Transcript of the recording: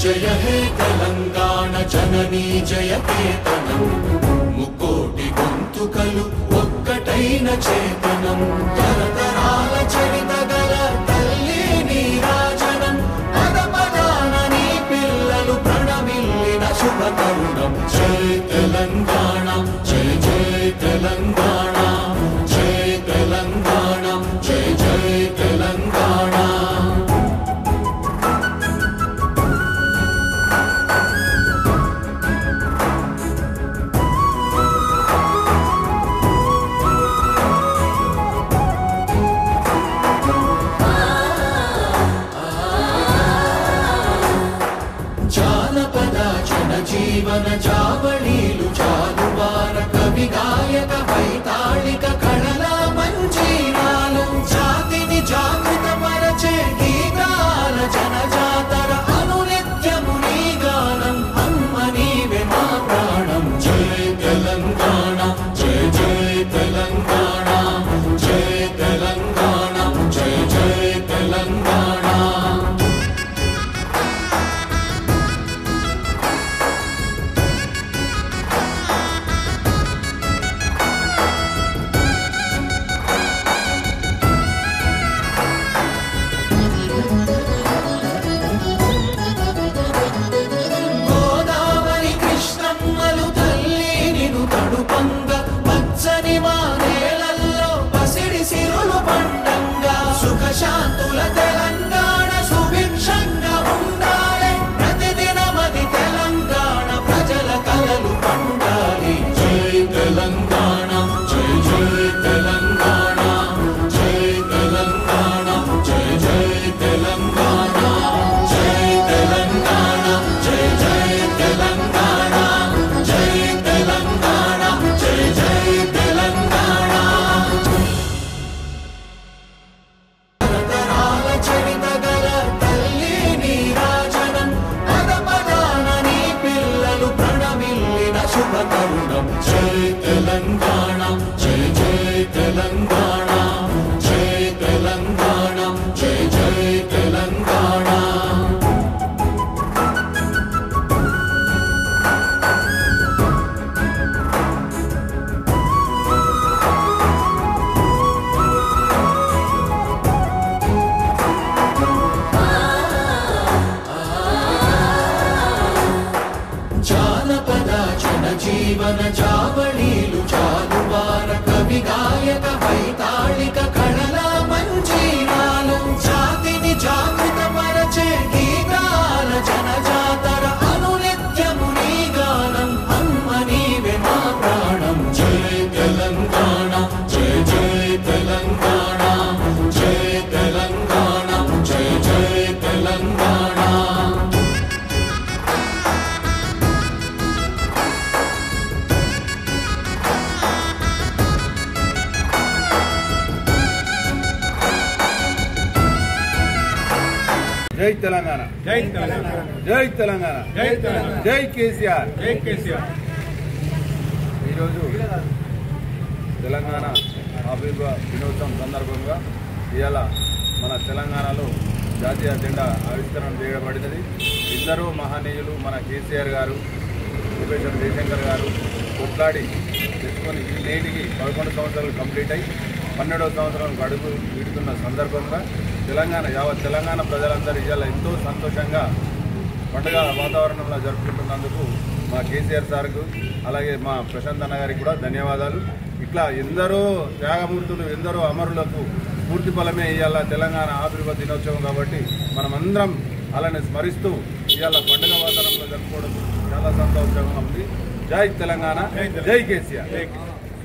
जय हे तेलंगाण जननी जय केतनं मुक्कोटि गोंतुकलु ఒక్కటైన చేతనం తరతరాల చరిత గల తల్లి నీరాజనం పద పదాన నీ పిల్లలు ప్రణమిల్లిన శుభ తరుణం జై తెలంగాణ జై జై తెలంగాణ జై తెలంగాణ జై జై తెలంగాణ जीवन जावळीलु जालुवार कवि गायक वैताళిక కళల మంజీరాలు జాతిని జాగృత పరచే గీతాల జనజాతర అనునిత్యము నీ గానం అమ్మ నీవే మా ప్రాణం జై తెలంగాణ జై జై తెలంగాణ జై తెలంగాణ జై జై తెలంగాణ శాంతుల తెలంగాణ సుభిక్షంగా ఉండాలి ప్రతిదినమది తెలంగాణ ప్రజల కలలు పండాలి జై తెలంగాణ జై జై తెలంగాణ జై తెలంగాణ జై జై తెలంగాణ జై తెలంగాణ జై జై తెలంగాణ జై తెలంగాణ జై జై తెలంగాణ శుభతరుణం జై తెలంగాణ జై జై తెలంగాణ జై తెలంగాణ జై జై తెలంగాణ జీవన జావళీలు జాలువార కవి గాయక వైతాళిక కళల మంజీరాలు జాతిని జాగృత పరచే గీతాల జనజాతర అనునిత్యము నీ గానం అమ్మ నీవే మా ప్రాణం జై తెలంగాణ జై జై తెలంగాణ జై తెలంగాణ జై జై తెలంగాణ జై తెలంగాణ జై తెలంగాణ జై తెలంగాణ జై తెలంగాణ జై కేసీఆర్ జై కేసీఆర్ ఈరోజు తెలంగాణ ఆవిర్భావ దినోత్సవం సందర్భంగా ఇవాళ మన తెలంగాణలో జాతీయ జెండా ఆవిష్కరణ చేయబడినది. ఇద్దరు మహనీయులు మన కేసీఆర్ గారు, ప్రొఫెసర్ జయశంకర్ గారు కొట్లాడి తెచ్చుకొని నేటికి 11 సంవత్సరాలు కంప్లీట్ అయ్యి 12వ సంవత్సరం అడుగు వీడుతున్న సందర్భంగా యావత్ తెలంగాణ ప్రజలందరూ ఇవాళ ఎంతో సంతోషంగా పండుగ వాతావరణంలో జరుపుకుంటున్నందుకు మా కేసీఆర్ సార్కు అలాగే మా ప్రశాంత్ అన్న గారికి కూడా ధన్యవాదాలు. ఇట్లా ఎందరో త్యాగమూర్తులు, ఎందరో అమరులకు పూర్తి ఫలమే ఇవాళ తెలంగాణ ఆవిర్భావ దినోత్సవం కాబట్టి మనమందరం అలానే స్మరిస్తూ ఇవాళ పండుగ వాతావరణంలో జరుపుకోవడం చాలా సంతోషంగా ఉంది. జై తెలంగాణ జై కేసీఆర్.